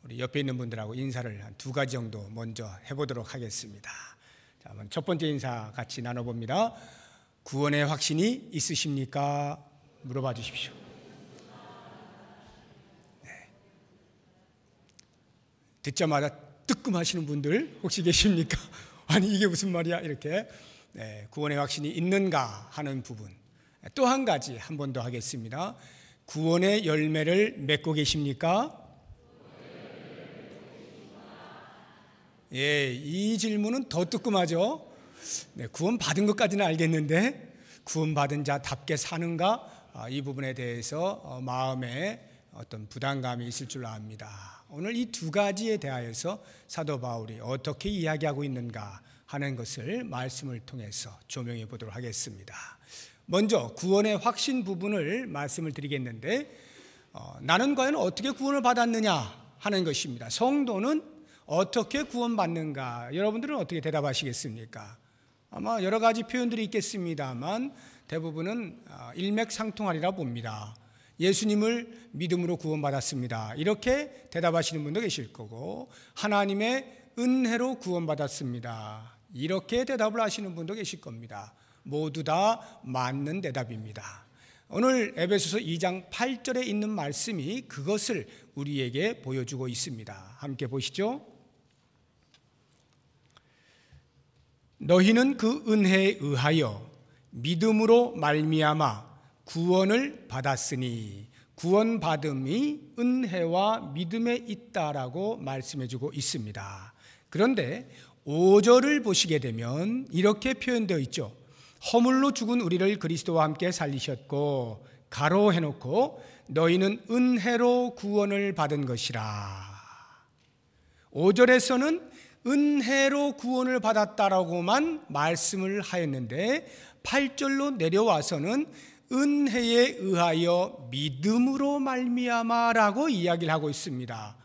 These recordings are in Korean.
우리 옆에 있는 분들하고 인사를 한 2가지 정도 먼저 해보도록 하겠습니다. 자, 첫 번째 인사 같이 나눠봅니다. 구원의 확신이 있으십니까? 물어봐 주십시오. 네. 듣자마자 뜨끔하시는 분들 혹시 계십니까? 아니 이게 무슨 말이야? 이렇게 구원의 확신이 있는가 하는 부분. 또 한 가지 한 번 더 하겠습니다. 구원의 열매를 맺고 계십니까? 예, 이 질문은 더 뜨끔하죠. 구원 받은 것까지는 알겠는데 구원 받은 자답게 사는가? 이 부분에 대해서 마음에 어떤 부담감이 있을 줄 압니다. 오늘 이 2가지에 대하여서 사도 바울이 어떻게 이야기하고 있는가 하는 것을 말씀을 통해서 조명해 보도록 하겠습니다. 먼저 구원의 확신 부분을 말씀을 드리겠는데 나는 과연 어떻게 구원을 받았느냐 하는 것입니다. 성도는 어떻게 구원받는가? 여러분들은 어떻게 대답하시겠습니까? 아마 여러 가지 표현들이 있겠습니다만 대부분은 일맥상통하리라 봅니다. 예수님을 믿음으로 구원받았습니다. 이렇게 대답하시는 분도 계실 거고 하나님의 은혜로 구원받았습니다. 이렇게 대답을 하시는 분도 계실 겁니다. 모두 다 맞는 대답입니다. 오늘 에베소서 2장 8절에 있는 말씀이 그것을 우리에게 보여주고 있습니다. 함께 보시죠. 너희는 그 은혜에 의하여 믿음으로 말미암아 구원을 받았으니 구원받음이 은혜와 믿음에 있다라고 말씀해주고 있습니다. 그런데 5절을 보시게 되면 이렇게 표현되어 있죠. 허물로 죽은 우리를 그리스도와 함께 살리셨고 가로 해놓고 너희는 은혜로 구원을 받은 것이라. 5절에서는 은혜로 구원을 받았다라고만 말씀을 하였는데 8절로 내려와서는 은혜에 의하여 믿음으로 말미암아라고 이야기를 하고 있습니다.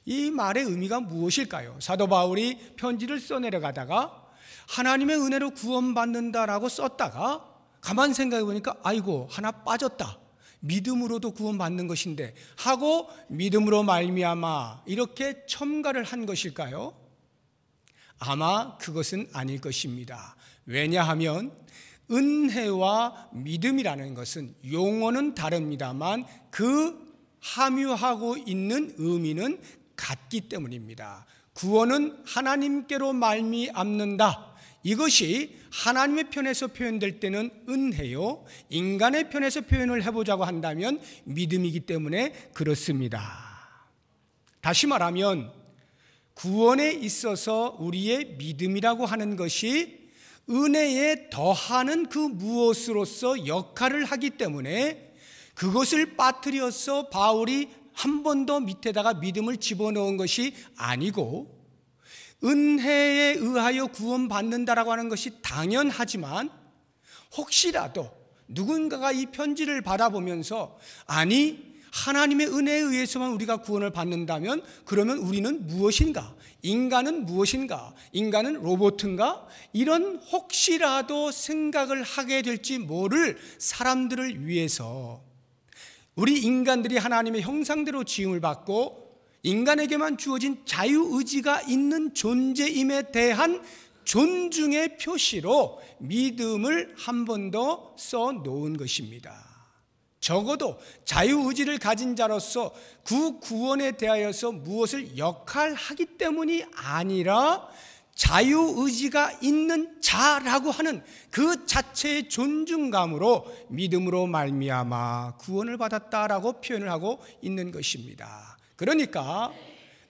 이 말의 의미가 무엇일까요? 사도 바울이 편지를 써내려가다가 하나님의 은혜로 구원받는다라고 썼다가 가만 생각해 보니까 아이고 하나 빠졌다. 믿음으로도 구원받는 것인데 하고 믿음으로 말미암아 이렇게 첨가를 한 것일까요? 아마 그것은 아닐 것입니다. 왜냐하면 은혜와 믿음이라는 것은 용어는 다릅니다만 그 함유하고 있는 의미는 같기 때문입니다. 구원은 하나님께로 말미암는다. 이것이 하나님의 편에서 표현될 때는 은혜요, 인간의 편에서 표현을 해보자고 한다면 믿음이기 때문에 그렇습니다. 다시 말하면 구원에 있어서 우리의 믿음이라고 하는 것이 은혜에 더하는 그 무엇으로서 역할을 하기 때문에 그것을 빠뜨려서 바울이 한 번 더 밑에다가 믿음을 집어넣은 것이 아니고 은혜에 의하여 구원받는다라고 하는 것이 당연하지만 혹시라도 누군가가 이 편지를 받아보면서 아니 하나님의 은혜에 의해서만 우리가 구원을 받는다면 그러면 우리는 무엇인가? 인간은 무엇인가? 인간은 로봇인가? 이런 혹시라도 생각을 하게 될지 모를 사람들을 위해서 우리 인간들이 하나님의 형상대로 지음을 받고 인간에게만 주어진 자유의지가 있는 존재임에 대한 존중의 표시로 믿음을 한 번 더 써놓은 것입니다. 적어도 자유의지를 가진 자로서 그 구원에 대하여서 무엇을 역할하기 때문이 아니라 자유의지가 있는 자라고 하는 그 자체의 존중감으로 믿음으로 말미암아 구원을 받았다라고 표현을 하고 있는 것입니다. 그러니까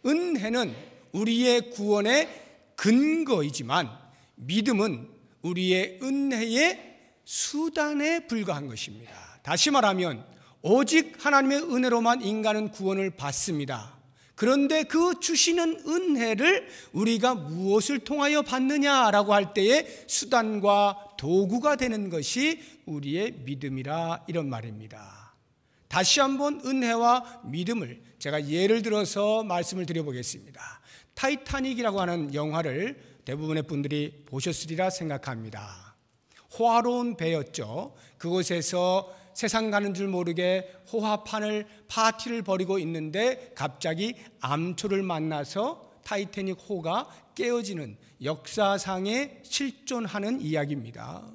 은혜는 우리의 구원의 근거이지만 믿음은 우리의 은혜의 수단에 불과한 것입니다. 다시 말하면 오직 하나님의 은혜로만 인간은 구원을 받습니다. 그런데 그 주시는 은혜를 우리가 무엇을 통하여 받느냐라고 할 때에 수단과 도구가 되는 것이 우리의 믿음이라 이런 말입니다. 다시 한번 은혜와 믿음을 제가 예를 들어서 말씀을 드려보겠습니다. 타이타닉이라고 하는 영화를 대부분의 분들이 보셨으리라 생각합니다. 호화로운 배였죠. 그곳에서 세상 가는 줄 모르게 호화판을 파티를 벌이고 있는데 갑자기 암초를 만나서 타이타닉 호가 깨어지는 역사상에 실존하는 이야기입니다.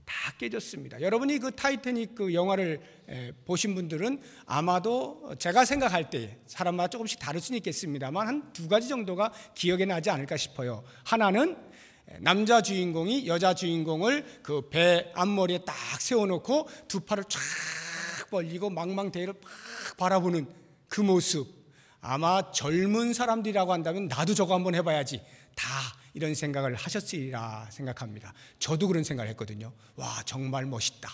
다 깨졌습니다. 여러분이 그 타이타닉 그 영화를 보신 분들은 아마도 제가 생각할 때 사람마다 조금씩 다를 수는 있겠습니다만 한 두 가지 정도가 기억에 나지 않을까 싶어요. 하나는 남자 주인공이 여자 주인공을 그 배 앞머리에 딱 세워놓고 두 팔을 쫙 벌리고 망망대해를 팍 바라보는 그 모습. 아마 젊은 사람들이라고 한다면 나도 저거 한번 해봐야지 다 이런 생각을 하셨으리라 생각합니다. 저도 그런 생각을 했거든요. 와, 정말 멋있다.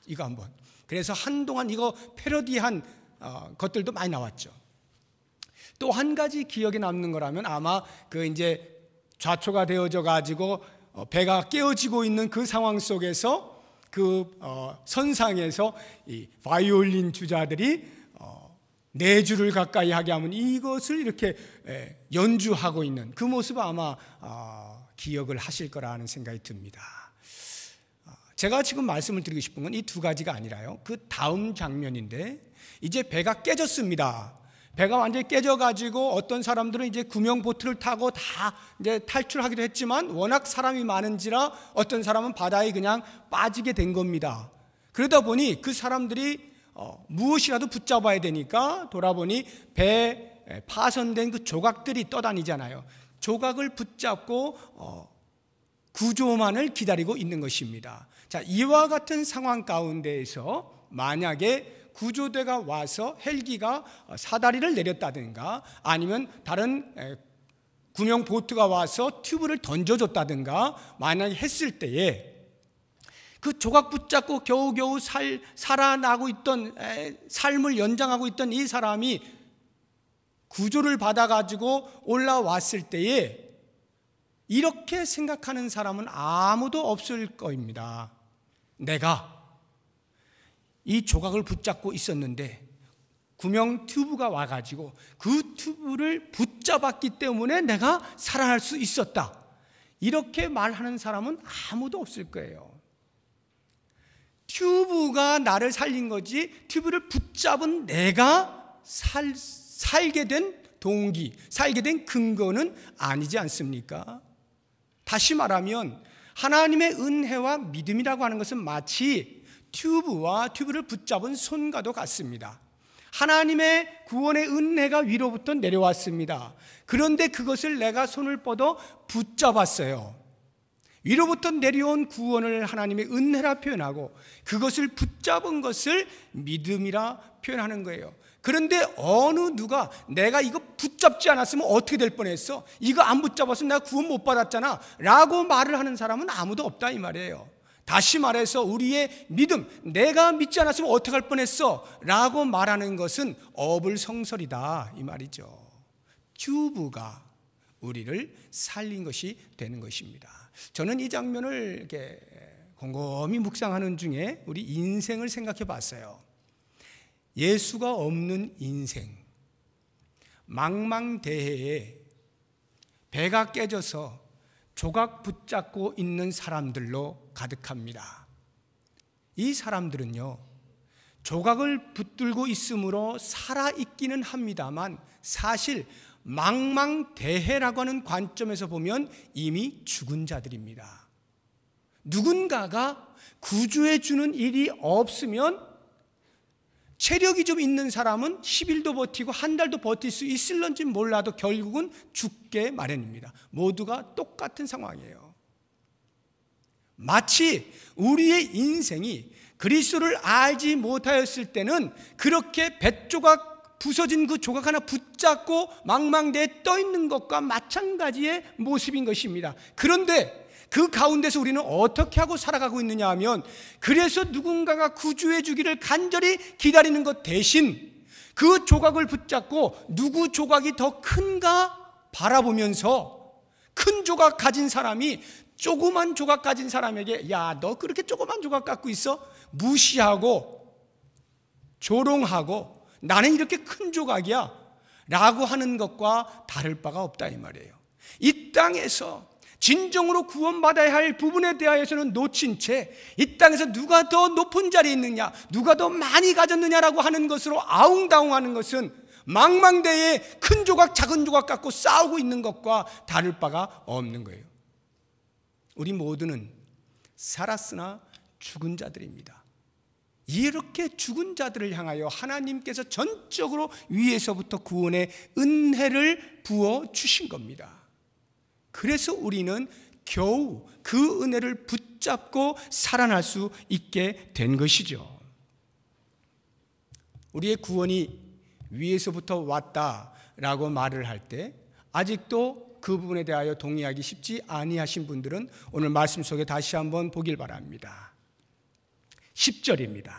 이거 한번. 그래서 한동안 이거 패러디한 것들도 많이 나왔죠. 또 한 가지 기억에 남는 거라면 아마 그 이제 좌초가 되어져 가지고 배가 깨어지고 있는 그 상황 속에서 그 선상에서 이 바이올린 주자들이 4주를 가까이 하게 하면 이것을 이렇게 연주하고 있는 그 모습을 아마 기억을 하실 거라는 생각이 듭니다. 제가 지금 말씀을 드리고 싶은 건 이 두 가지가 아니라요, 그 다음 장면인데, 이제 배가 깨졌습니다. 배가 완전히 깨져가지고 어떤 사람들은 이제 구명보트를 타고 다 이제 탈출하기도 했지만 워낙 사람이 많은지라 어떤 사람은 바다에 그냥 빠지게 된 겁니다. 그러다 보니 그 사람들이 무엇이라도 붙잡아야 되니까 돌아보니 배에 파손된 그 조각들이 떠다니잖아요. 조각을 붙잡고 구조만을 기다리고 있는 것입니다. 자, 이와 같은 상황 가운데에서 만약에 구조대가 와서 헬기가 사다리를 내렸다든가 아니면 다른 구명보트가 와서 튜브를 던져줬다든가 만약에 했을 때에 그 조각 붙잡고 겨우겨우 살아나고 있던, 삶을 연장하고 있던 이 사람이 구조를 받아가지고 올라왔을 때에 이렇게 생각하는 사람은 아무도 없을 겁니다. 내가 이 조각을 붙잡고 있었는데 구명 튜브가 와가지고 그 튜브를 붙잡았기 때문에 내가 살아날 수 있었다. 이렇게 말하는 사람은 아무도 없을 거예요. 튜브가 나를 살린 거지 튜브를 붙잡은 내가 살게 된 동기, 살게 된 근거는 아니지 않습니까? 다시 말하면 하나님의 은혜와 믿음이라고 하는 것은 마치 튜브와 튜브를 붙잡은 손과도 같습니다. 하나님의 구원의 은혜가 위로부터 내려왔습니다. 그런데 그것을 내가 손을 뻗어 붙잡았어요. 위로부터 내려온 구원을 하나님의 은혜라 표현하고 그것을 붙잡은 것을 믿음이라 표현하는 거예요. 그런데 어느 누가 내가 이거 붙잡지 않았으면 어떻게 될 뻔했어? 이거 안 붙잡았으면 내가 구원 못 받았잖아 라고 말을 하는 사람은 아무도 없다 이 말이에요. 다시 말해서 우리의 믿음, 내가 믿지 않았으면 어떻게 할 뻔했어? 라고 말하는 것은 어불성설이다 이 말이죠. 튜브가 우리를 살린 것이 되는 것입니다. 저는 이 장면을 이렇게 곰곰이 묵상하는 중에 우리 인생을 생각해 봤어요. 예수가 없는 인생, 망망대해에 배가 깨져서 조각 붙잡고 있는 사람들로 가득합니다. 이 사람들은요, 조각을 붙들고 있으므로 살아있기는 합니다만 사실 망망대해라고 하는 관점에서 보면 이미 죽은 자들입니다. 누군가가 구조해 주는 일이 없으면 체력이 좀 있는 사람은 10일도 버티고 한 달도 버틸 수 있을런지 몰라도 결국은 죽게 마련입니다. 모두가 똑같은 상황이에요. 마치 우리의 인생이 그리스도를 알지 못하였을 때는 그렇게 뱃조각 부서진 그 조각 하나 붙잡고 망망대해에 떠 있는 것과 마찬가지의 모습인 것입니다. 그런데 그 가운데서 우리는 어떻게 하고 살아가고 있느냐 하면 그래서 누군가가 구주해 주기를 간절히 기다리는 것 대신 그 조각을 붙잡고 누구 조각이 더 큰가 바라보면서 큰 조각 가진 사람이 조그만 조각 가진 사람에게 야, 너 그렇게 조그만 조각 갖고 있어? 무시하고 조롱하고 나는 이렇게 큰 조각이야 라고 하는 것과 다를 바가 없다 이 말이에요. 이 땅에서 진정으로 구원받아야 할 부분에 대하여서는 놓친 채 이 땅에서 누가 더 높은 자리에 있느냐, 누가 더 많이 가졌느냐라고 하는 것으로 아웅다웅하는 것은 망망대해에 큰 조각 작은 조각 갖고 싸우고 있는 것과 다를 바가 없는 거예요. 우리 모두는 살았으나 죽은 자들입니다. 이렇게 죽은 자들을 향하여 하나님께서 전적으로 위에서부터 구원의 은혜를 부어 주신 겁니다. 그래서 우리는 겨우 그 은혜를 붙잡고 살아날 수 있게 된 것이죠. 우리의 구원이 위에서부터 왔다라고 말을 할 때 아직도 그 부분에 대하여 동의하기 쉽지 아니하신 분들은 오늘 말씀 속에 다시 한번 보길 바랍니다. 10절입니다.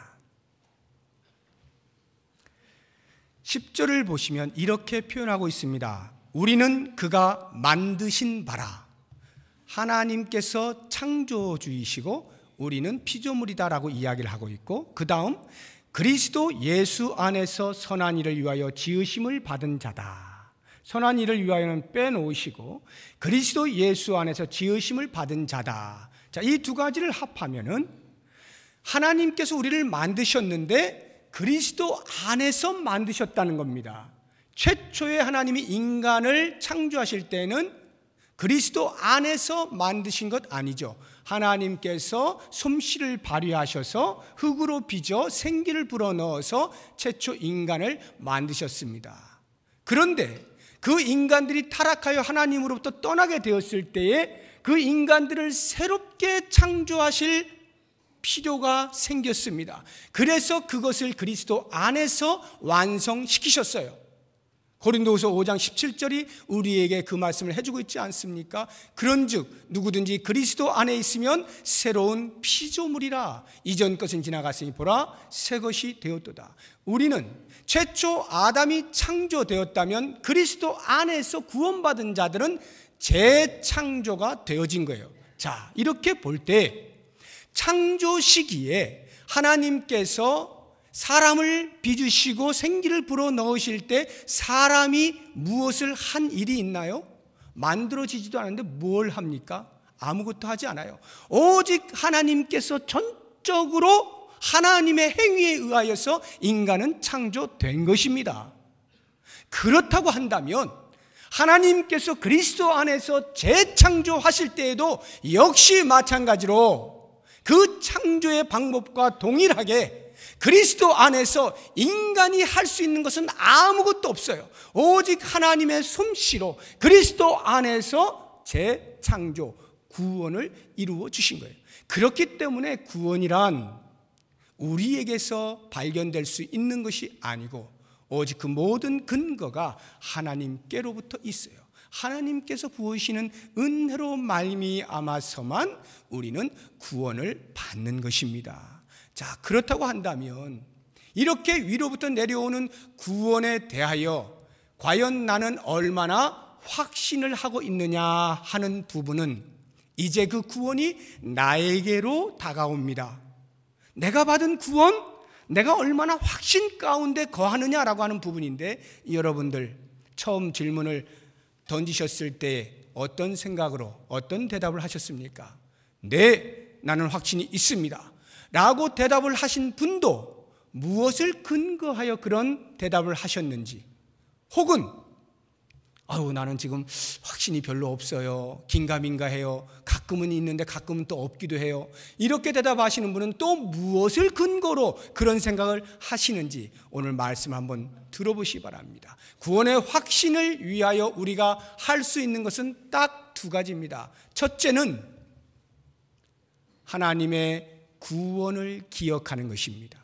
10절을 보시면 이렇게 표현하고 있습니다. 우리는 그가 만드신 바라. 하나님께서 창조주이시고 우리는 피조물이다라고 이야기를 하고 있고, 그 다음 그리스도 예수 안에서 선한 일을 위하여 지으심을 받은 자다. 선한 일을 위하여는 빼놓으시고 그리스도 예수 안에서 지으심을 받은 자다. 자, 이 두 가지를 합하면은 하나님께서 우리를 만드셨는데 그리스도 안에서 만드셨다는 겁니다. 최초에 하나님이 인간을 창조하실 때는 그리스도 안에서 만드신 것 아니죠. 하나님께서 솜씨를 발휘하셔서 흙으로 빚어 생기를 불어넣어서 최초 인간을 만드셨습니다. 그런데 그 인간들이 타락하여 하나님으로부터 떠나게 되었을 때에 그 인간들을 새롭게 창조하실 필요가 생겼습니다. 그래서 그것을 그리스도 안에서 완성시키셨어요. 고린도후서 5장 17절이 우리에게 그 말씀을 해주고 있지 않습니까? 그런즉 누구든지 그리스도 안에 있으면 새로운 피조물이라. 이전 것은 지나갔으니 보라 새 것이 되었도다. 우리는 최초 아담이 창조되었다면 그리스도 안에서 구원받은 자들은 재창조가 되어진 거예요. 자, 이렇게 볼 때 창조 시기에 하나님께서 사람을 빚으시고 생기를 불어넣으실 때 사람이 무엇을 한 일이 있나요? 만들어지지도 않았는데 뭘 합니까? 아무것도 하지 않아요. 오직 하나님께서 전적으로 하나님의 행위에 의하여서 인간은 창조된 것입니다. 그렇다고 한다면 하나님께서 그리스도 안에서 재창조하실 때에도 역시 마찬가지로 그 창조의 방법과 동일하게 그리스도 안에서 인간이 할 수 있는 것은 아무것도 없어요. 오직 하나님의 솜씨로 그리스도 안에서 재창조, 구원을 이루어 주신 거예요. 그렇기 때문에 구원이란 우리에게서 발견될 수 있는 것이 아니고 오직 그 모든 근거가 하나님께로부터 있어요. 하나님께서 부으시는 은혜로 말미암아서만 우리는 구원을 받는 것입니다. 자, 그렇다고 한다면 이렇게 위로부터 내려오는 구원에 대하여 과연 나는 얼마나 확신을 하고 있느냐 하는 부분은 이제 그 구원이 나에게로 다가옵니다. 내가 받은 구원, 내가 얼마나 확신 가운데 거하느냐라고 하는 부분인데, 여러분들 처음 질문을 던지셨을 때 어떤 생각으로 어떤 대답을 하셨습니까? 네, 나는 확신이 있습니다 라고 대답을 하신 분도 무엇을 근거하여 그런 대답을 하셨는지, 혹은 나는 지금 확신이 별로 없어요, 긴가민가해요, 가끔은 있는데 가끔은 또 없기도 해요, 이렇게 대답하시는 분은 또 무엇을 근거로 그런 생각을 하시는지 오늘 말씀 한번 들어보시기 바랍니다. 구원의 확신을 위하여 우리가 할 수 있는 것은 딱 두 가지입니다. 첫째는 하나님의 구원을 기억하는 것입니다.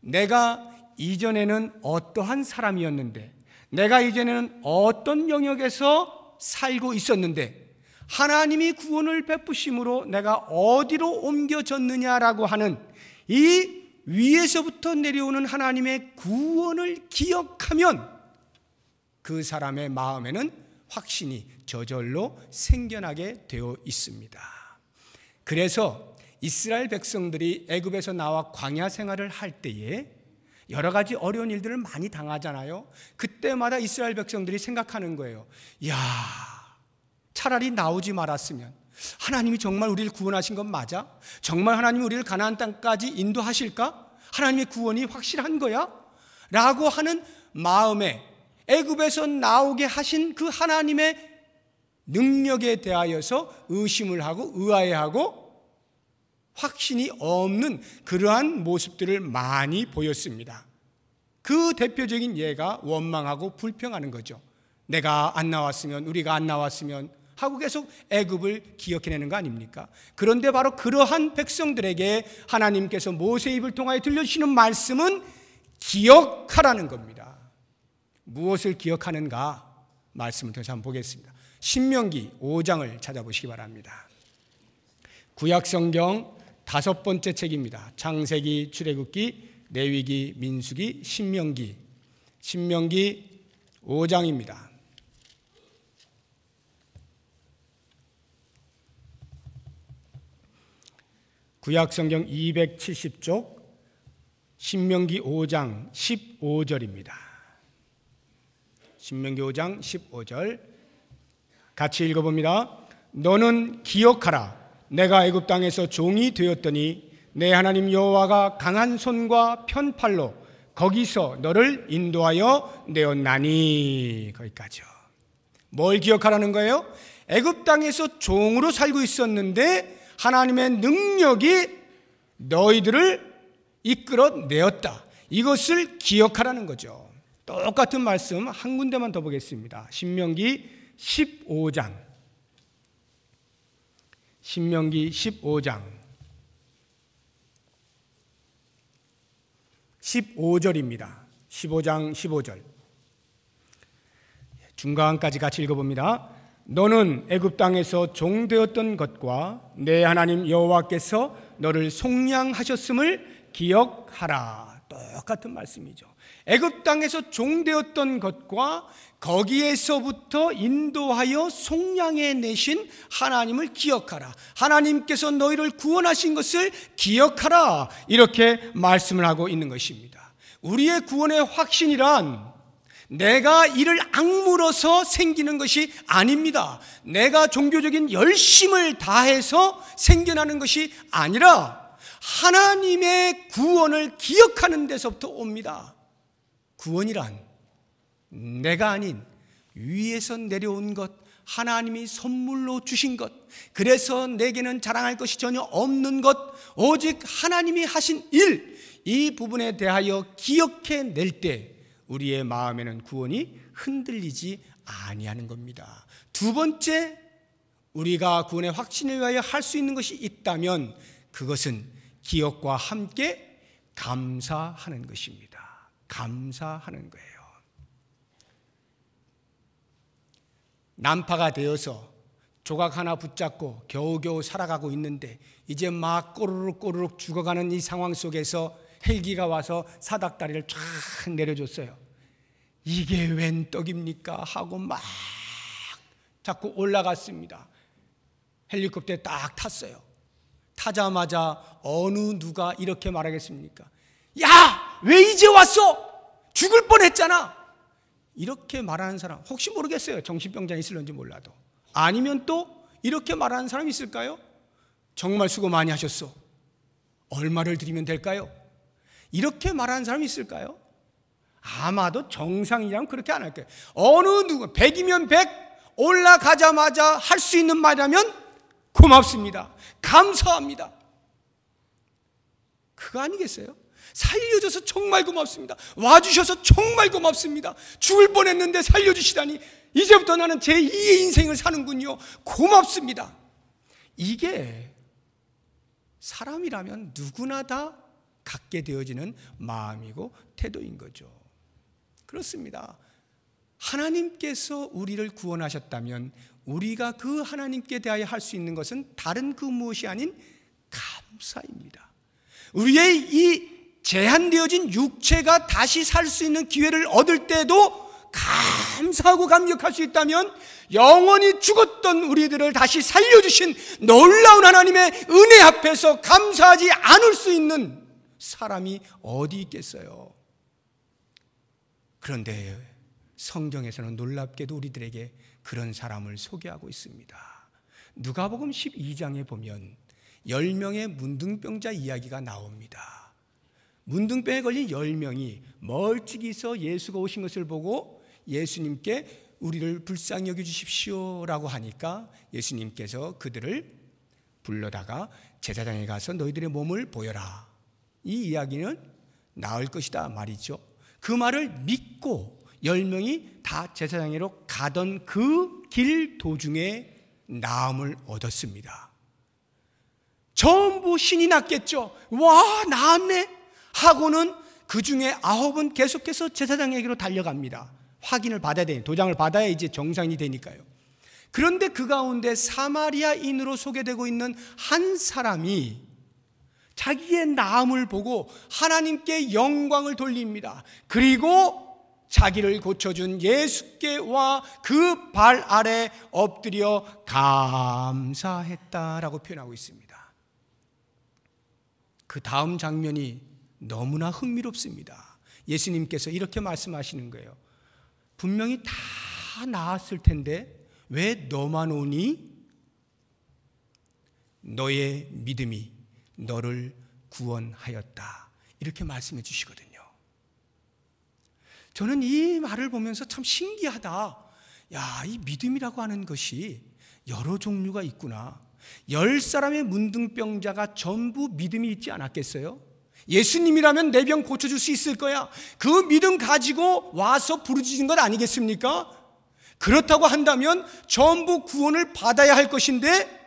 내가 이전에는 어떠한 사람이었는데, 내가 이전에는 어떤 영역에서 살고 있었는데 하나님이 구원을 베푸심으로 내가 어디로 옮겨졌느냐라고 하는 이 위에서부터 내려오는 하나님의 구원을 기억하면 그 사람의 마음에는 확신이 저절로 생겨나게 되어 있습니다. 그래서 이스라엘 백성들이 애굽에서 나와 광야 생활을 할 때에 여러 가지 어려운 일들을 많이 당하잖아요. 그때마다 이스라엘 백성들이 생각하는 거예요. 차라리 나오지 말았으면, 하나님이 정말 우리를 구원하신 건 맞아? 정말 하나님이 우리를 가나안 땅까지 인도하실까? 하나님의 구원이 확실한 거야? 라고 하는 마음에 애굽에서 나오게 하신 그 하나님의 능력에 대하여서 의심을 하고 의아해하고 확신이 없는 그러한 모습들을 많이 보였습니다. 그 대표적인 예가 원망하고 불평하는 거죠. 내가 안 나왔으면, 우리가 안 나왔으면 하고 계속 애굽을 기억해내는 거 아닙니까? 그런데 바로 그러한 백성들에게 하나님께서 모세의 입을 통하여 들려주시는 말씀은 기억하라는 겁니다. 무엇을 기억하는가? 말씀을 통해서 한번 보겠습니다. 신명기 5장을 찾아보시기 바랍니다. 구약성경 5번째 책입니다. 창세기, 출애굽기, 레위기, 민수기, 신명기. 신명기 5장입니다. 구약성경 270쪽 신명기 5장 15절입니다. 신명기 5장 15절 같이 읽어봅니다. 너는 기억하라. 내가 애굽 땅에서 종이 되었더니 내 하나님 여호와가 강한 손과 편팔로 거기서 너를 인도하여 내었나니. 거기까지요. 뭘 기억하라는 거예요? 애굽 땅에서 종으로 살고 있었는데 하나님의 능력이 너희들을 이끌어내었다. 이것을 기억하라는 거죠. 똑같은 말씀 한 군데만 더 보겠습니다. 신명기 15장. 신명기 15장 15절입니다. 15장 15절 중간까지 같이 읽어봅니다. 너는 애굽 땅에서 종되었던 것과 내 하나님 여호와께서 너를 속량하셨음을 기억하라. 똑같은 말씀이죠. 애굽 땅에서 종되었던 것과 거기에서부터 인도하여 속량해 내신 하나님을 기억하라. 하나님께서 너희를 구원하신 것을 기억하라. 이렇게 말씀을 하고 있는 것입니다. 우리의 구원의 확신이란 내가 이를 악물어서 생기는 것이 아닙니다. 내가 종교적인 열심을 다해서 생겨나는 것이 아니라 하나님의 구원을 기억하는 데서부터 옵니다. 구원이란 내가 아닌 위에서 내려온 것, 하나님이 선물로 주신 것, 그래서 내게는 자랑할 것이 전혀 없는 것, 오직 하나님이 하신 일, 이 부분에 대하여 기억해낼 때 우리의 마음에는 구원이 흔들리지 아니하는 겁니다. 두 번째, 우리가 구원의 확신을 위하여 할 수 있는 것이 있다면 그것은 기억과 함께 감사하는 것입니다. 감사하는 거예요. 난파가 되어서 조각 하나 붙잡고 겨우겨우 살아가고 있는데 이제 막 꼬르륵 죽어가는 이 상황 속에서 헬기가 와서 사닥다리를 쫙 내려줬어요. 이게 웬 떡입니까? 하고 막 자꾸 올라갔습니다. 헬리콥터에 딱 탔어요. 타자마자 어느 누가 이렇게 말하겠습니까? 야! 왜 이제 왔어? 죽을 뻔했잖아. 이렇게 말하는 사람 혹시 모르겠어요. 정신병자 있을런지 몰라도. 아니면 또 이렇게 말하는 사람이 있을까요? 정말 수고 많이 하셨어. 얼마를 드리면 될까요? 이렇게 말하는 사람이 있을까요? 아마도 정상이라면 그렇게 안 할 거예요. 어느 누구 100이면 100 올라가자마자 할 수 있는 말이라면 고맙습니다. 감사합니다. 그거 아니겠어요? 살려줘서 정말 고맙습니다. 와주셔서 정말 고맙습니다. 죽을 뻔했는데 살려주시다니 이제부터 나는 제2의 인생을 사는군요. 고맙습니다. 이게 사람이라면 누구나 다 갖게 되어지는 마음이고 태도인 거죠. 그렇습니다. 하나님께서 우리를 구원하셨다면 우리가 그 하나님께 대하여 할 수 있는 것은 다른 그 무엇이 아닌 감사입니다. 우리의 이 제한되어진 육체가 다시 살 수 있는 기회를 얻을 때도 감사하고 감격할 수 있다면 영원히 죽었던 우리들을 다시 살려주신 놀라운 하나님의 은혜 앞에서 감사하지 않을 수 있는 사람이 어디 있겠어요? 그런데 성경에서는 놀랍게도 우리들에게 그런 사람을 소개하고 있습니다. 누가복음 12장에 보면 10명의 문둥병자 이야기가 나옵니다. 문둥병에 걸린 10명이 멀찍이서 예수가 오신 것을 보고 예수님께 우리를 불쌍히 여겨주십시오라고 하니까 예수님께서 그들을 불러다가 제사장에 가서 너희들의 몸을 보여라. 이 이야기는 나을 것이다 말이죠. 그 말을 믿고 10명이 다 제사장으로 가던 그 길 도중에 나음을 얻었습니다. 전부 신이 났겠죠. 와, 나았네 하고는 그 중에 9은 계속해서 제사장에게로 달려갑니다. 확인을 받아야 되니, 도장을 받아야 이제 정상이 되니까요. 그런데 그 가운데 사마리아인으로 소개되고 있는 한 사람이 자기의 나음을 보고 하나님께 영광을 돌립니다. 그리고 자기를 고쳐준 예수께 와 그 발 아래 엎드려 감사했다라고 표현하고 있습니다. 그 다음 장면이 너무나 흥미롭습니다. 예수님께서 이렇게 말씀하시는 거예요. 분명히 다 나았을 텐데 왜 너만 오니? 너의 믿음이 너를 구원하였다. 이렇게 말씀해 주시거든요. 저는 이 말을 보면서 참 신기하다. 야, 이 믿음이라고 하는 것이 여러 종류가 있구나. 10사람의 문둥병자가 전부 믿음이 있지 않았겠어요? 예수님이라면 내 병 고쳐줄 수 있을 거야. 그 믿음 가지고 와서 부르짖은 것 아니겠습니까? 그렇다고 한다면 전부 구원을 받아야 할 것인데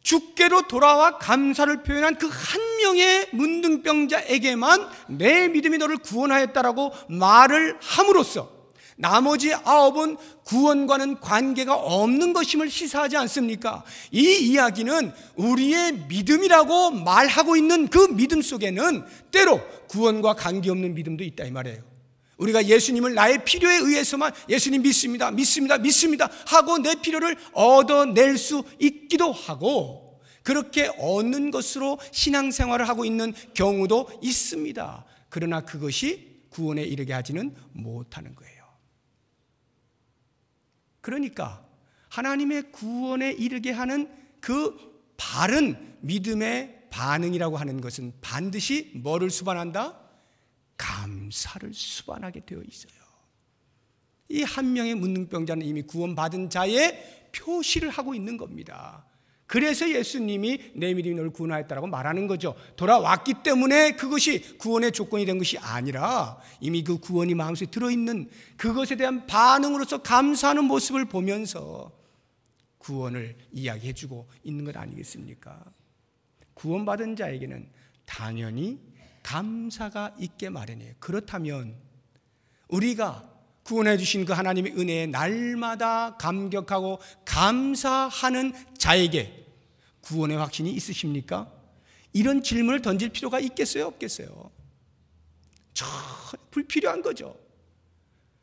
주께로 돌아와 감사를 표현한 그 한 명의 문둥병자에게만 내 믿음이 너를 구원하였다라고 말을 함으로써 나머지 9은 구원과는 관계가 없는 것임을 시사하지 않습니까? 이 이야기는 우리의 믿음이라고 말하고 있는 그 믿음 속에는 때로 구원과 관계없는 믿음도 있다 이 말이에요. 우리가 예수님을 나의 필요에 의해서만 예수님 믿습니다, 믿습니다, 믿습니다 하고 내 필요를 얻어낼 수 있기도 하고 그렇게 얻는 것으로 신앙생활을 하고 있는 경우도 있습니다. 그러나 그것이 구원에 이르게 하지는 못하는 거예요. 그러니까 하나님의 구원에 이르게 하는 그 바른 믿음의 반응이라고 하는 것은 반드시 뭐를 수반한다? 감사를 수반하게 되어 있어요. 이 한 명의 문둥병자는 이미 구원받은 자의 표시를 하고 있는 겁니다. 그래서 예수님이 내 믿음이 너를 구원하였다라고 말하는 거죠. 돌아왔기 때문에 그것이 구원의 조건이 된 것이 아니라 이미 그 구원이 마음속에 들어있는 그것에 대한 반응으로서 감사하는 모습을 보면서 구원을 이야기해주고 있는 것 아니겠습니까? 구원받은 자에게는 당연히 감사가 있게 마련이에요. 그렇다면 우리가 구원해 주신 그 하나님의 은혜에 날마다 감격하고 감사하는 자에게 구원의 확신이 있으십니까? 이런 질문을 던질 필요가 있겠어요? 없겠어요? 전혀 불필요한 거죠.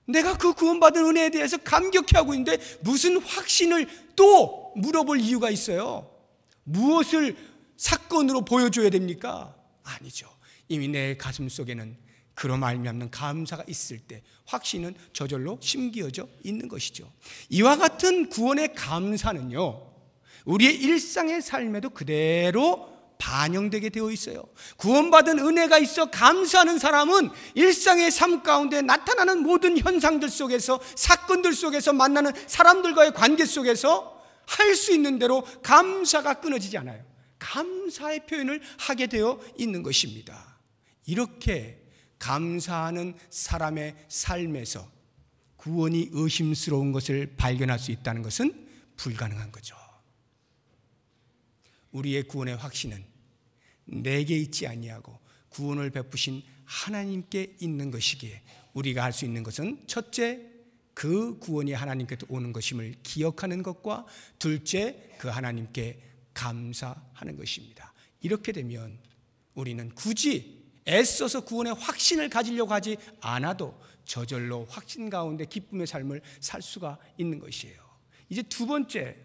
내가 그 구원받은 은혜에 대해서 감격해하고 있는데 무슨 확신을 또 물어볼 이유가 있어요? 무엇을 사건으로 보여줘야 됩니까? 아니죠. 이미 내 가슴 속에는 그로 말미암는 감사가 있을 때 확신은 저절로 심기어져 있는 것이죠. 이와 같은 구원의 감사는요, 우리의 일상의 삶에도 그대로 반영되게 되어 있어요. 구원받은 은혜가 있어 감사하는 사람은 일상의 삶 가운데 나타나는 모든 현상들 속에서, 사건들 속에서, 만나는 사람들과의 관계 속에서 할 수 있는 대로 감사가 끊어지지 않아요. 감사의 표현을 하게 되어 있는 것입니다. 이렇게 감사하는 사람의 삶에서 구원이 의심스러운 것을 발견할 수 있다는 것은 불가능한 거죠. 우리의 구원의 확신은 내게 있지 아니하고 구원을 베푸신 하나님께 있는 것이기에 우리가 할 수 있는 것은 첫째, 그 구원이 하나님께서 오는 것임을 기억하는 것과 둘째, 그 하나님께 감사하는 것입니다. 이렇게 되면 우리는 굳이 애써서 구원의 확신을 가지려고 하지 않아도 저절로 확신 가운데 기쁨의 삶을 살 수가 있는 것이에요. 이제 두 번째,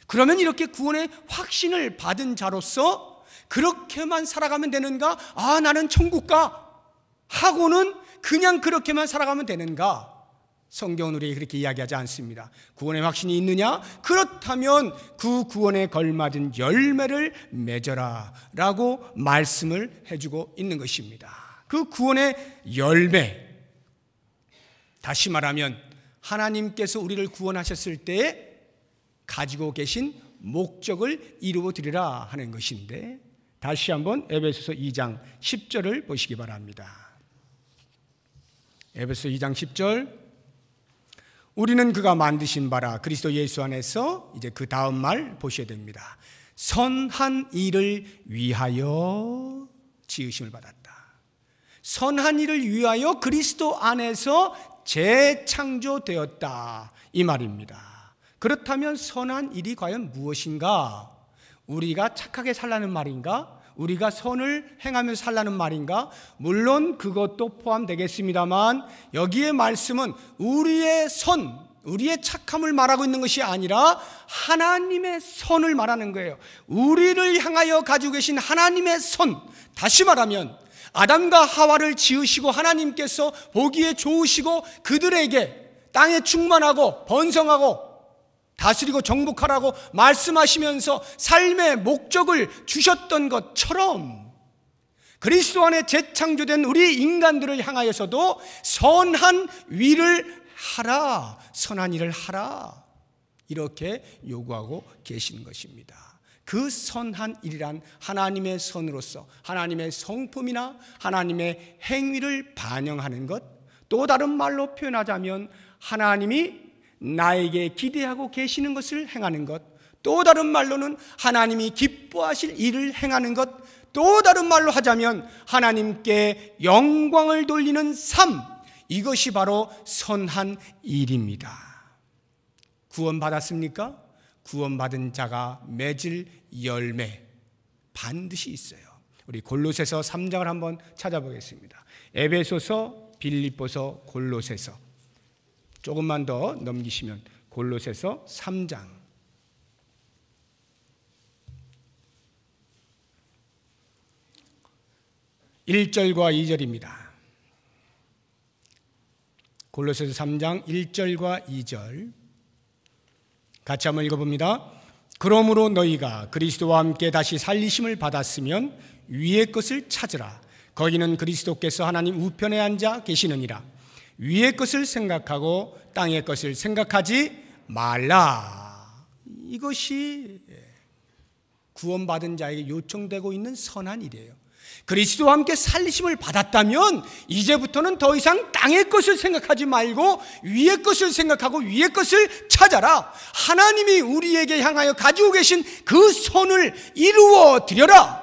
그러면 이렇게 구원의 확신을 받은 자로서 그렇게만 살아가면 되는가? 아, 나는 천국 가 하고는 그냥 그렇게만 살아가면 되는가? 성경은 우리에게 그렇게 이야기하지 않습니다. 구원의 확신이 있느냐? 그렇다면 그 구원에 걸맞은 열매를 맺어라 라고 말씀을 해주고 있는 것입니다. 그 구원의 열매, 다시 말하면 하나님께서 우리를 구원하셨을 때에 가지고 계신 목적을 이루어 드리라 하는 것인데, 다시 한번 에베소서 2장 10절을 보시기 바랍니다. 에베소서 2장 10절, 우리는 그가 만드신 바라 그리스도 예수 안에서, 이제 그 다음 말 보셔야 됩니다. 선한 일을 위하여 지으심을 받았다. 선한 일을 위하여 그리스도 안에서 재창조되었다, 이 말입니다. 그렇다면 선한 일이 과연 무엇인가? 우리가 착하게 살라는 말인가? 우리가 선을 행하면서 살라는 말인가? 물론 그것도 포함되겠습니다만, 여기에 말씀은 우리의 선, 우리의 착함을 말하고 있는 것이 아니라 하나님의 선을 말하는 거예요. 우리를 향하여 가지고 계신 하나님의 선, 다시 말하면 아담과 하와를 지으시고 하나님께서 보기에 좋으시고 그들에게 땅에 충만하고 번성하고 다스리고 정복하라고 말씀하시면서 삶의 목적을 주셨던 것처럼, 그리스도 안에 재창조된 우리 인간들을 향하여서도 선한 일을 하라, 선한 일을 하라, 이렇게 요구하고 계시는 것입니다. 그 선한 일이란 하나님의 선으로서 하나님의 성품이나 하나님의 행위를 반영하는 것, 또 다른 말로 표현하자면 하나님이 나에게 기대하고 계시는 것을 행하는 것, 또 다른 말로는 하나님이 기뻐하실 일을 행하는 것, 또 다른 말로 하자면 하나님께 영광을 돌리는 삶, 이것이 바로 선한 일입니다. 구원받았습니까? 구원받은 자가 맺을 열매 반드시 있어요. 우리 골로새서 3장을 한번 찾아보겠습니다. 에베소서, 빌립보서, 골로새서, 조금만 더 넘기시면 골로새서 3장 1절과 2절입니다. 골로새서 3장 1절과 2절 같이 한번 읽어봅니다. 그러므로 너희가 그리스도와 함께 다시 살리심을 받았으면 위의 것을 찾으라. 거기는 그리스도께서 하나님 우편에 앉아 계시느니라. 위의 것을 생각하고 땅의 것을 생각하지 말라. 이것이 구원받은 자에게 요청되고 있는 선한 일이에요. 그리스도와 함께 살리심을 받았다면 이제부터는 더 이상 땅의 것을 생각하지 말고 위의 것을 생각하고 위의 것을 찾아라. 하나님이 우리에게 향하여 가지고 계신 그 선을 이루어 드려라.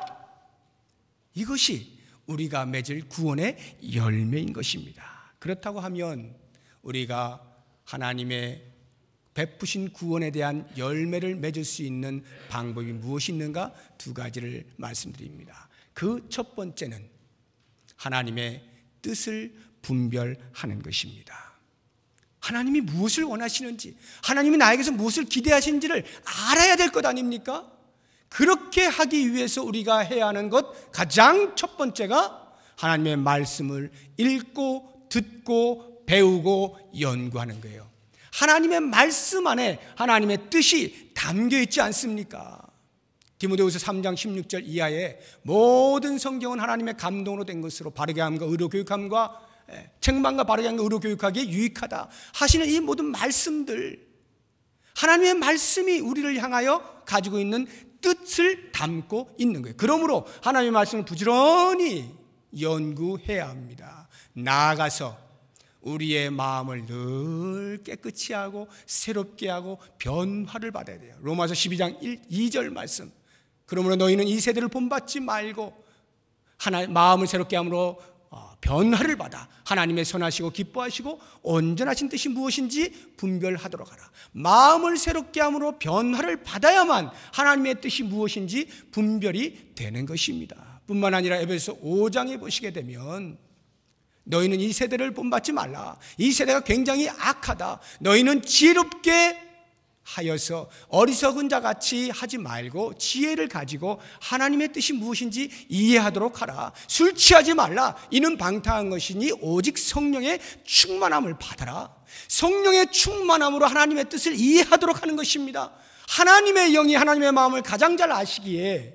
이것이 우리가 맺을 구원의 열매인 것입니다. 그렇다고 하면 우리가 하나님의 베푸신 구원에 대한 열매를 맺을 수 있는 방법이 무엇이 있는가? 두 가지를 말씀드립니다. 그 첫 번째는 하나님의 뜻을 분별하는 것입니다. 하나님이 무엇을 원하시는지, 하나님이 나에게서 무엇을 기대하시는지를 알아야 될 것 아닙니까? 그렇게 하기 위해서 우리가 해야 하는 것, 가장 첫 번째가 하나님의 말씀을 읽고 듣고 배우고 연구하는 거예요. 하나님의 말씀 안에 하나님의 뜻이 담겨 있지 않습니까? 디모데후서 3장 16절 이하에 모든 성경은 하나님의 감동으로 된 것으로 바르게 함과 의로 교육함과 책망과 바르게 함과 의로 교육하기에 유익하다 하시는 이 모든 말씀들, 하나님의 말씀이 우리를 향하여 가지고 있는 뜻을 담고 있는 거예요. 그러므로 하나님의 말씀을 부지런히 연구해야 합니다. 나아가서 우리의 마음을 늘 깨끗이 하고 새롭게 하고 변화를 받아야 돼요. 로마서 12장 2절 말씀, 그러므로 너희는 이 세대를 본받지 말고 마음을 새롭게 함으로 변화를 받아 하나님의 선하시고 기뻐하시고 온전하신 뜻이 무엇인지 분별하도록 하라. 마음을 새롭게 함으로 변화를 받아야만 하나님의 뜻이 무엇인지 분별이 되는 것입니다. 뿐만 아니라 에베소서 5장에 보시게 되면 너희는 이 세대를 본받지 말라. 이 세대가 굉장히 악하다. 너희는 지혜롭게 하여서 어리석은 자같이 하지 말고 지혜를 가지고 하나님의 뜻이 무엇인지 이해하도록 하라. 술 취하지 말라. 이는 방탕한 것이니 오직 성령의 충만함을 받아라. 성령의 충만함으로 하나님의 뜻을 이해하도록 하는 것입니다. 하나님의 영이 하나님의 마음을 가장 잘 아시기에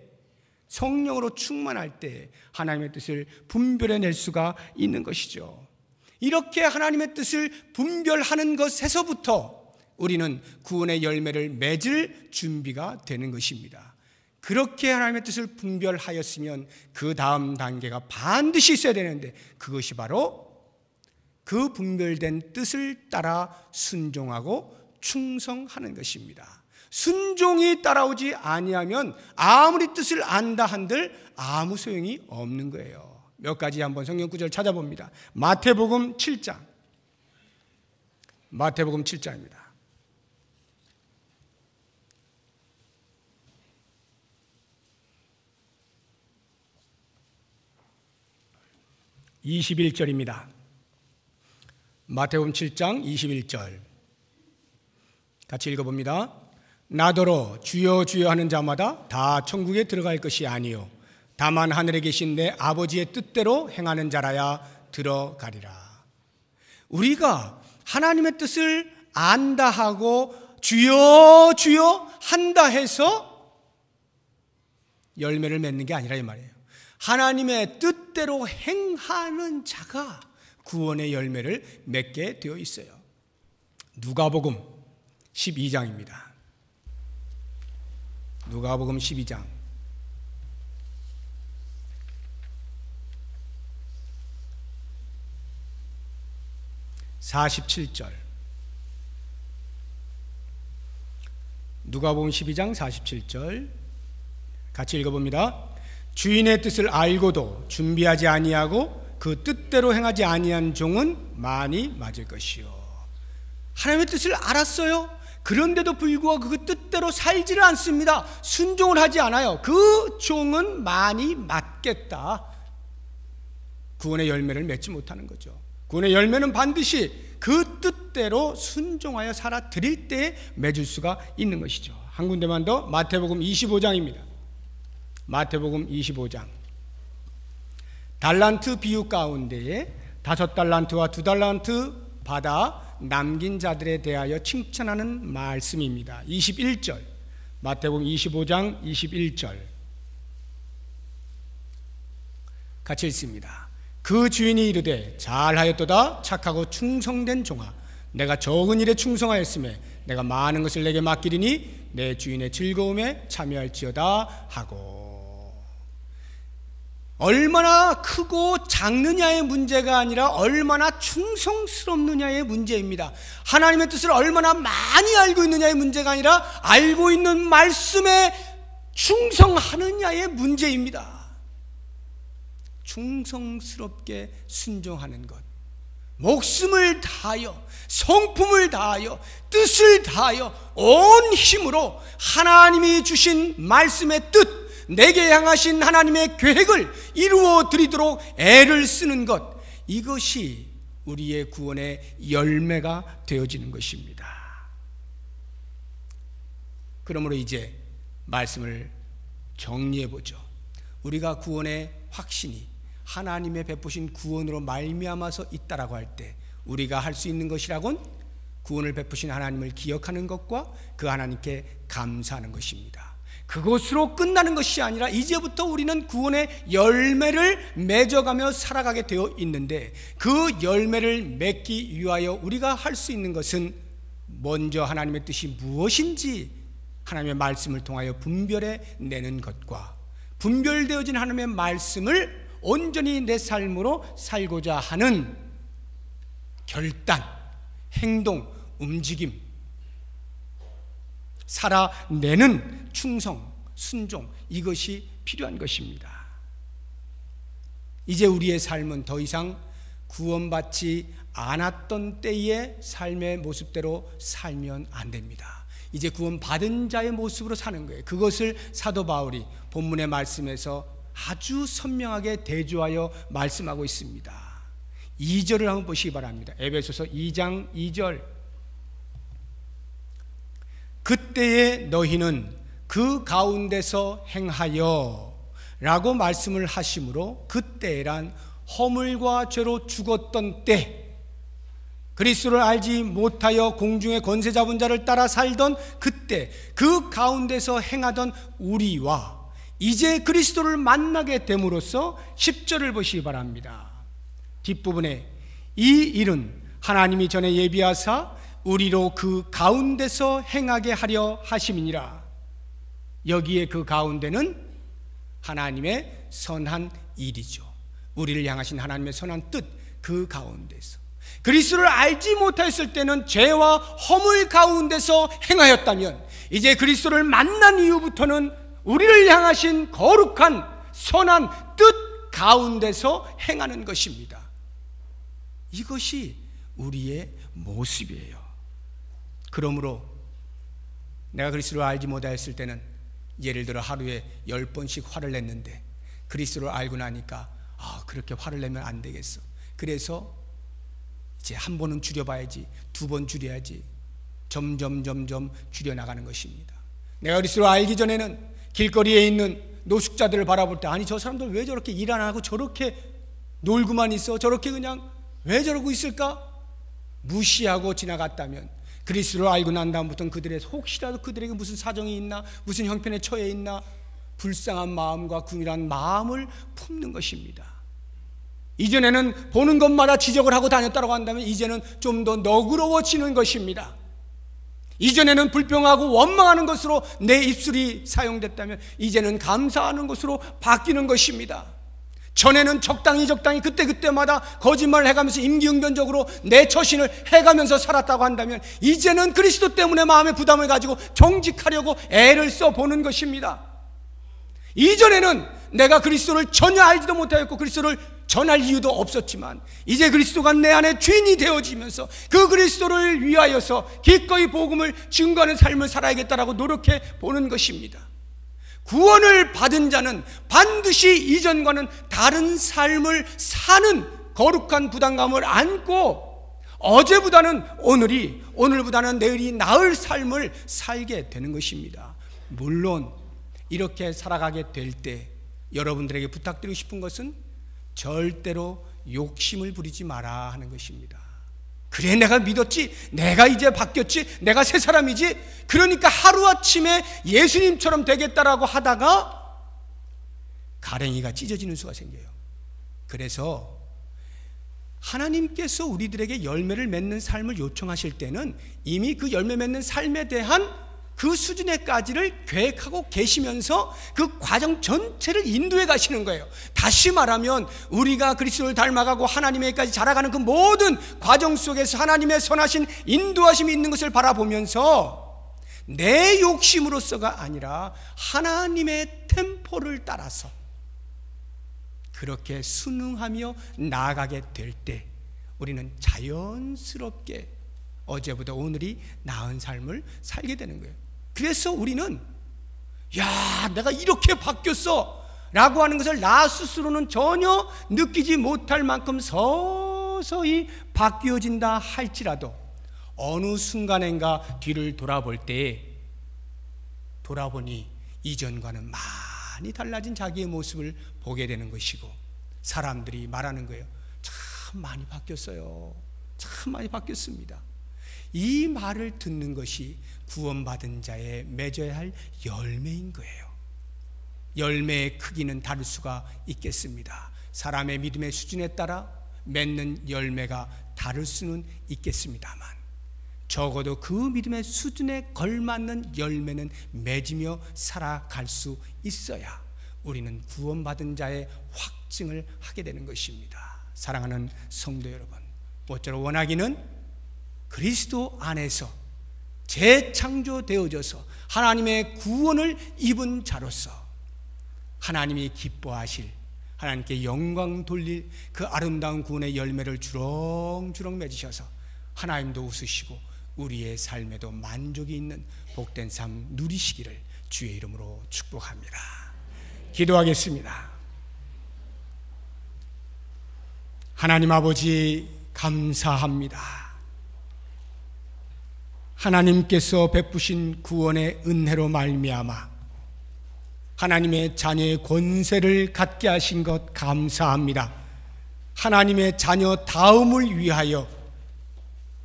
성령으로 충만할 때 하나님의 뜻을 분별해낼 수가 있는 것이죠. 이렇게 하나님의 뜻을 분별하는 것에서부터 우리는 구원의 열매를 맺을 준비가 되는 것입니다. 그렇게 하나님의 뜻을 분별하였으면 그 다음 단계가 반드시 있어야 되는데, 그것이 바로 그 분별된 뜻을 따라 순종하고 충성하는 것입니다. 순종이 따라오지 아니하면 아무리 뜻을 안다 한들 아무 소용이 없는 거예요. 몇 가지 한번 성경 구절 찾아봅니다. 마태복음 7장. 마태복음 7장입니다. 21절입니다. 마태복음 7장 21절 같이 읽어봅니다. 나더러 주여 주여 하는 자마다 다 천국에 들어갈 것이 아니요 다만 하늘에 계신 내 아버지의 뜻대로 행하는 자라야 들어가리라. 우리가 하나님의 뜻을 안다 하고 주여 주여 한다 해서 열매를 맺는 게 아니라 이 말이에요. 하나님의 뜻대로 행하는 자가 구원의 열매를 맺게 되어 있어요. 누가복음 12장입니다. 누가복음 12장 47절. 누가복음 12장 47절 같이 읽어봅니다. 주인의 뜻을 알고도 준비하지 아니하고 그 뜻대로 행하지 아니한 종은 많이 맞을 것이요. 하나님의 뜻을 알았어요. 그런데도 불구하고 그 뜻대로 살지를 않습니다. 순종을 하지 않아요. 그 종은 많이 맞겠다. 구원의 열매를 맺지 못하는 거죠. 구원의 열매는 반드시 그 뜻대로 순종하여 살아 드릴 때 맺을 수가 있는 것이죠. 한 군데만 더, 마태복음 25장입니다. 마태복음 25장. 달란트 비유 가운데에 5달란트와 2달란트 받아 남긴 자들에 대하여 칭찬하는 말씀입니다. 21절. 마태복음 25장 21절 같이 읽습니다. 그 주인이 이르되 잘하였도다 착하고 충성된 종아, 내가 적은 일에 충성하였으며 내가 많은 것을 내게 맡기리니 내 주인의 즐거움에 참여할지어다 하고. 얼마나 크고 작느냐의 문제가 아니라 얼마나 충성스럽느냐의 문제입니다. 하나님의 뜻을 얼마나 많이 알고 있느냐의 문제가 아니라 알고 있는 말씀에 충성하느냐의 문제입니다. 충성스럽게 순종하는 것, 목숨을 다하여 성품을 다하여 뜻을 다하여 온 힘으로 하나님이 주신 말씀의 뜻, 내게 향하신 하나님의 계획을 이루어 드리도록 애를 쓰는 것, 이것이 우리의 구원의 열매가 되어지는 것입니다. 그러므로 이제 말씀을 정리해 보죠. 우리가 구원의 확신이 하나님의 베푸신 구원으로 말미암아서 있다라고 할 때 우리가 할 수 있는 것이라곤 구원을 베푸신 하나님을 기억하는 것과 그 하나님께 감사하는 것입니다. 그것으로 끝나는 것이 아니라 이제부터 우리는 구원의 열매를 맺어가며 살아가게 되어 있는데, 그 열매를 맺기 위하여 우리가 할 수 있는 것은 먼저 하나님의 뜻이 무엇인지 하나님의 말씀을 통하여 분별해 내는 것과, 분별되어진 하나님의 말씀을 온전히 내 삶으로 살고자 하는 결단, 행동, 움직임, 살아내는 충성, 순종, 이것이 필요한 것입니다. 이제 우리의 삶은 더 이상 구원받지 않았던 때의 삶의 모습대로 살면 안 됩니다. 이제 구원받은 자의 모습으로 사는 거예요. 그것을 사도 바울이 본문의 말씀에서 아주 선명하게 대조하여 말씀하고 있습니다. 2절을 한번 보시기 바랍니다. 에베소서 2장 2절. 그때에 너희는 그 가운데서 행하여 라고 말씀을 하심으로, 그때란 허물과 죄로 죽었던 때, 그리스도를 알지 못하여 공중의 권세 잡은 자를 따라 살던 그때, 그 가운데서 행하던 우리와 이제 그리스도를 만나게 됨으로써 10절을 보시기 바랍니다. 뒷부분에 이 일은 하나님이 전에 예비하사 우리로 그 가운데서 행하게 하려 하심이니라. 여기에 그 가운데는 하나님의 선한 일이죠. 우리를 향하신 하나님의 선한 뜻, 그 가운데서 그리스도를 알지 못했을 때는 죄와 허물 가운데서 행하였다면, 이제 그리스도를 만난 이후부터는 우리를 향하신 거룩한 선한 뜻 가운데서 행하는 것입니다. 이것이 우리의 모습이에요. 그러므로 내가 그리스도를 알지 못했을 때는 예를 들어 하루에 10번씩 화를 냈는데, 그리스도를 알고 나니까 그렇게 화를 내면 안 되겠어. 그래서 이제 한 번은 줄여봐야지, 두 번 줄여야지, 점점 줄여나가는 것입니다. 내가 그리스도를 알기 전에는 길거리에 있는 노숙자들을 바라볼 때, 아니 저 사람들 왜 저렇게 일 안 하고 저렇게 놀고만 있어, 저렇게 그냥 왜 저러고 있을까 무시하고 지나갔다면, 그리스도를 알고 난 다음부터는 그들의 혹시라도 그들에게 무슨 사정이 있나, 무슨 형편에 처해 있나, 불쌍한 마음과 긍휼한 마음을 품는 것입니다. 이전에는 보는 것마다 지적을 하고 다녔다고 한다면, 이제는 좀 더 너그러워지는 것입니다. 이전에는 불평하고 원망하는 것으로 내 입술이 사용됐다면, 이제는 감사하는 것으로 바뀌는 것입니다. 전에는 적당히 그때마다 거짓말을 해가면서 임기응변적으로 내 처신을 해가면서 살았다고 한다면, 이제는 그리스도 때문에 마음의 부담을 가지고 정직하려고 애를 써보는 것입니다. 이전에는 내가 그리스도를 전혀 알지도 못하였고 그리스도를 전할 이유도 없었지만, 이제 그리스도가 내 안에 주인이 되어지면서 그 그리스도를 위하여서 기꺼이 복음을 증거하는 삶을 살아야겠다라고 노력해 보는 것입니다. 구원을 받은 자는 반드시 이전과는 다른 삶을 사는 거룩한 부담감을 안고, 어제보다는 오늘보다는 내일이 나을 삶을 살게 되는 것입니다. 물론 이렇게 살아가게 될 때 여러분들에게 부탁드리고 싶은 것은 절대로 욕심을 부리지 마라 하는 것입니다. 그래, 내가 믿었지, 내가 이제 바뀌었지, 내가 새 사람이지, 그러니까 하루아침에 예수님처럼 되겠다라고 하다가 가랭이가 찢어지는 수가 생겨요. 그래서 하나님께서 우리들에게 열매를 맺는 삶을 요청하실 때는 이미 그 열매 맺는 삶에 대한 그 수준에까지를 계획하고 계시면서 그 과정 전체를 인도해 가시는 거예요. 다시 말하면 우리가 그리스도를 닮아가고 하나님에게까지 자라가는 그 모든 과정 속에서 하나님의 선하신 인도하심이 있는 것을 바라보면서 내 욕심으로서가 아니라 하나님의 템포를 따라서 그렇게 순응하며 나아가게 될 때 우리는 자연스럽게 어제보다 오늘이 나은 삶을 살게 되는 거예요. 그래서 우리는 내가 이렇게 바뀌었어 라고 하는 것을 나 스스로는 전혀 느끼지 못할 만큼 서서히 바뀌어진다 할지라도 어느 순간인가 뒤를 돌아볼 때 돌아보니 이전과는 많이 달라진 자기의 모습을 보게 되는 것이고, 사람들이 말하는 거예요. 참 많이 바뀌었어요. 참 많이 바뀌었습니다. 이 말을 듣는 것이 구원받은 자의 맺어야 할 열매인 거예요. 열매의 크기는 다를 수가 있겠습니다. 사람의 믿음의 수준에 따라 맺는 열매가 다를 수는 있겠습니다만, 적어도 그 믿음의 수준에 걸맞는 열매는 맺으며 살아갈 수 있어야 우리는 구원받은 자의 확증을 하게 되는 것입니다. 사랑하는 성도 여러분, 모쪼록 원하기는 그리스도 안에서 재창조되어져서 하나님의 구원을 입은 자로서 하나님이 기뻐하실, 하나님께 영광 돌릴 그 아름다운 구원의 열매를 주렁주렁 맺으셔서 하나님도 웃으시고 우리의 삶에도 만족이 있는 복된 삶 누리시기를 주의 이름으로 축복합니다. 기도하겠습니다. 하나님 아버지 감사합니다. 하나님께서 베푸신 구원의 은혜로 말미암아 하나님의 자녀의 권세를 갖게 하신 것 감사합니다. 하나님의 자녀 다음을 위하여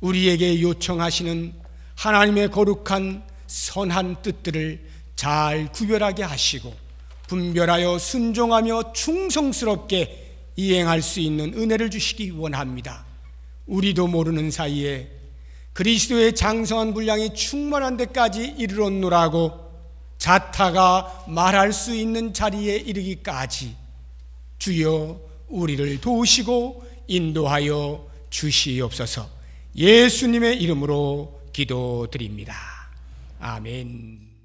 우리에게 요청하시는 하나님의 거룩한 선한 뜻들을 잘 구별하게 하시고 분별하여 순종하며 충성스럽게 이행할 수 있는 은혜를 주시기 원합니다. 우리도 모르는 사이에 그리스도의 장성한 분량이 충만한 데까지 이르렀노라고 자타가 말할 수 있는 자리에 이르기까지 주여 우리를 도우시고 인도하여 주시옵소서. 예수님의 이름으로 기도드립니다. 아멘.